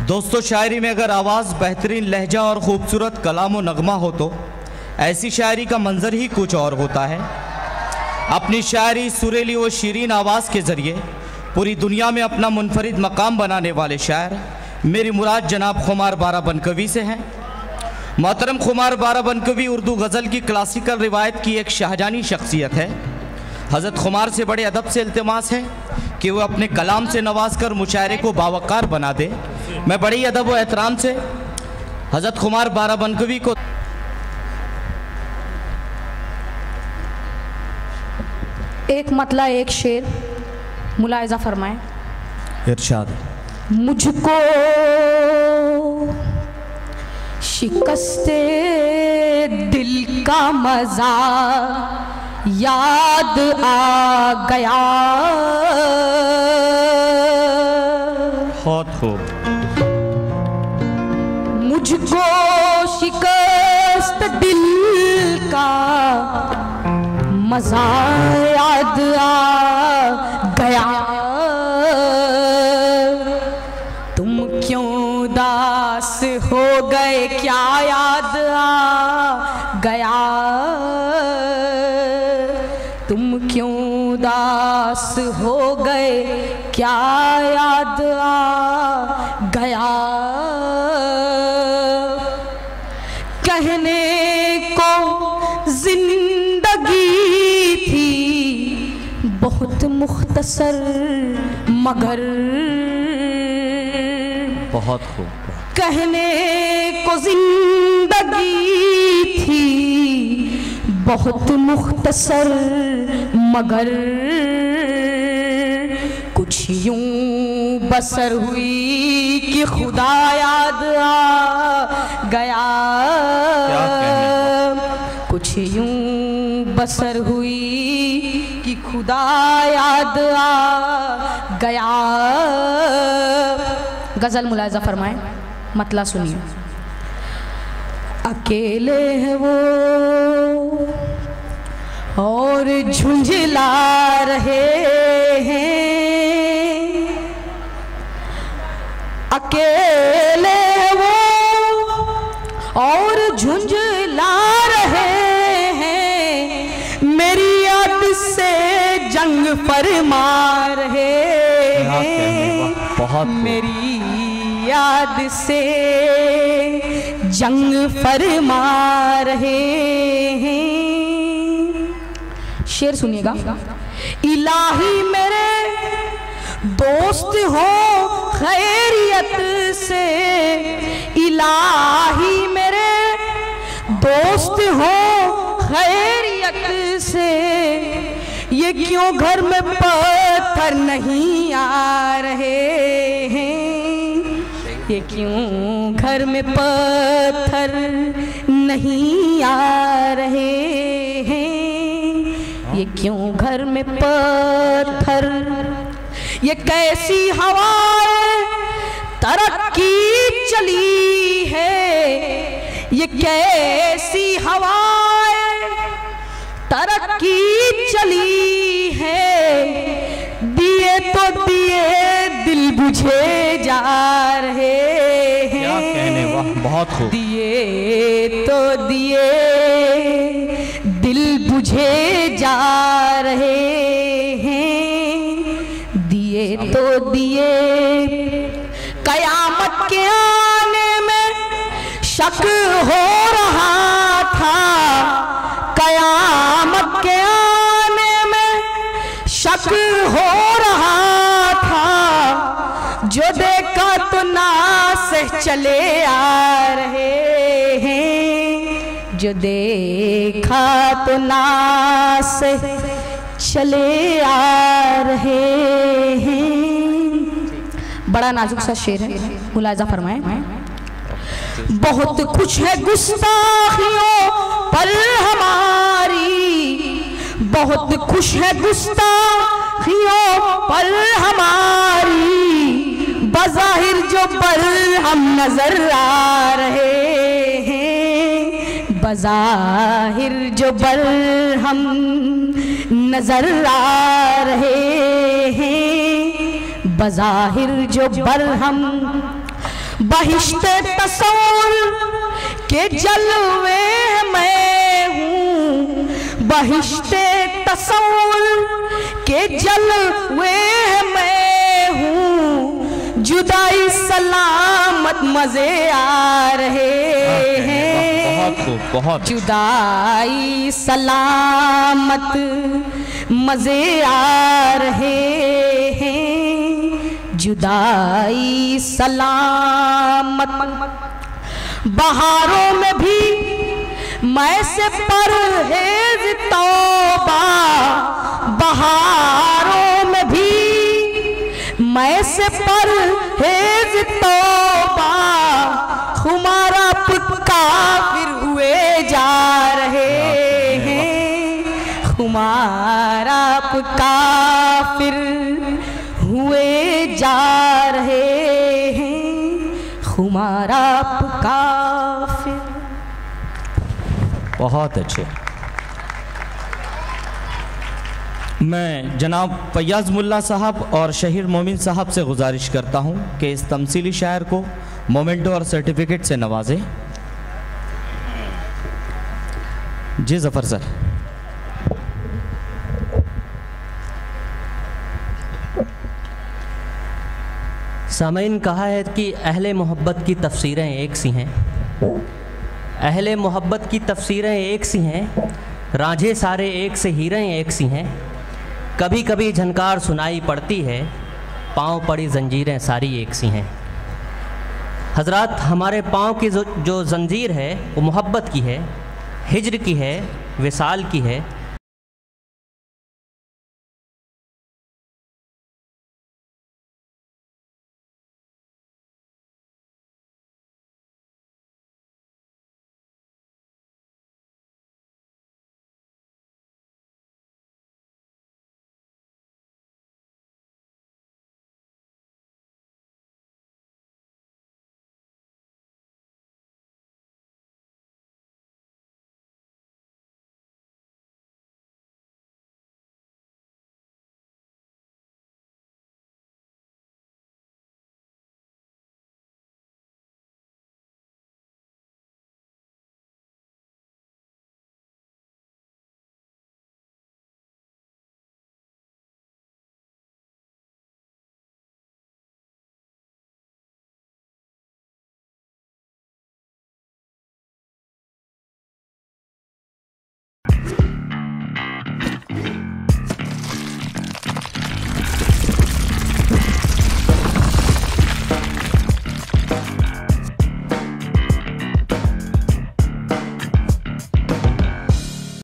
दोस्तों, शायरी में अगर आवाज़, बेहतरीन लहजा और ख़ूबसूरत कलाम व नगमा हो तो ऐसी शायरी का मंजर ही कुछ और होता है। अपनी शायरी, सुरीली व शीरीन आवाज़ के ज़रिए पूरी दुनिया में अपना मुनफरिद मकाम बनाने वाले शायर मेरी मुराद जनाब खुमार बाराबंकवी से हैं। मोहतरम खुमार बाराबंकवी उर्दू गज़ल की क्लासिकल रिवायत की एक शाहजानी शख्सियत है। हज़रत खुमार से बड़े अदब से इल्तिमास है कि वो अपने कलाम से नवाज कर मुशायरे को बावकार बना दे। मैं बड़ी अदब व एहतराम से हज़रत खुमार बाराबंकवी को एक मतला एक शेर मुलाहिज़ा फरमाएं। इरशाद। मुझको शिकस्ते दिल का मज़ा याद आ गया। बहुत खूब। मुझको शिकस्त दिल का मज़ा याद आ गया। तुम क्यों उदास हो गए, क्या याद आ गया। तुम क्यों उदास हो गए, क्या याद आ गया। कहने को जिंदगी थी बहुत मुख्तसर, मगर बहुत खूब। कहने को जिंदगी थी बहुत मुख्तसर, मगर कुछ यूं बसर हुई कि खुदा याद आ गया। कुछ यूं बसर हुई कि खुदा याद आ गया। गज़ल मुलाहिज़ा फरमाएं, मतला सुनिए। अकेले हैं वो और झुंझला रहे हैं। अकेले हैं वो और झुंझला रहे हैं। मेरी याद से जंग फरमा रहे हैं। बहुत मेरी याद से जंग फरमा रहे हैं। शेर सुनिएगा। इलाही मेरे दोस्त हो खैरियत से, इलाही मेरे दोस्त हो खैरियत से। ये क्यों घर में पत्थर नहीं आ रहे हैं। ये क्यों घर में पत्थर नहीं आ रहे हैं। ये क्यों घर में पत्थर। ये कैसी हवाएं तरक्की चली है। ये कैसी हवाएं तरक्की चली है। दिए तो दिए दिल बुझे जा रहे हैं। क्या कहने, वाह बहुत खूब। दिए तो दिए दिल बुझे जा रहे हैं। दिए तो दिए कयामत के आने में शक हो रहा था। कयामत के आने में शक हो रहा था। जो देखा तो ना से चले आ रहे हैं। जो देखा तो ना से चले आ रहे हैं। बड़ा नाजुक सा शेर है, मुलाहिज़ा फरमाएं। बहुत कुछ है गुस्ताखियों पर हमारी। बहुत खुश है गुस्ताखियों पर हमारी। बज़ाहिर जो पर हम नजर आ रहे हैं। बज़ाहिर जो पर हम नजर आ रहे हैं। बज़ाहिर जो पर हम बहिश्ते तसव्वुर के जलवे मैं हूँ, बहिश्ते तसव्वुर के जलवे मैं हूँ। जुदाई सलामत मजे आ रहे हैं, बहुत जुदाई सलामत मजे आ रहे हैं, जुदाई सलामत। बहारों में भी मैं से परहेज तौबा, बहारों में भी मैं से परहेज तौबा। हमारा काफिर हुए जा रहे हैं, हमारा काफिर हुए जा रहे हैं, हमारा काफिर। बहुत अच्छे। मैं जनाब फैयाज़ मुल्ला साहब और शहीर मोमिन साहब से गुजारिश करता हूं कि इस तमसीली शायर को मोमेंटो और सर्टिफिकेट से नवाजें। जी ज़फ़र सर। सामईन, कहा है कि अहले मोहब्बत की तफसीरें एक सी हैं, अहले मोहब्बत की तफसीरें एक सी हैं, रांझे सारे एक से हीरें एक सी हैं। कभी कभी झनकार सुनाई पड़ती है, पाँव पड़ी जंजीरें सारी एक सी हैं। हजरात, हमारे पाँव की जो जंजीर है वो मोहब्बत की है, हिज्र की है, विसाल की है।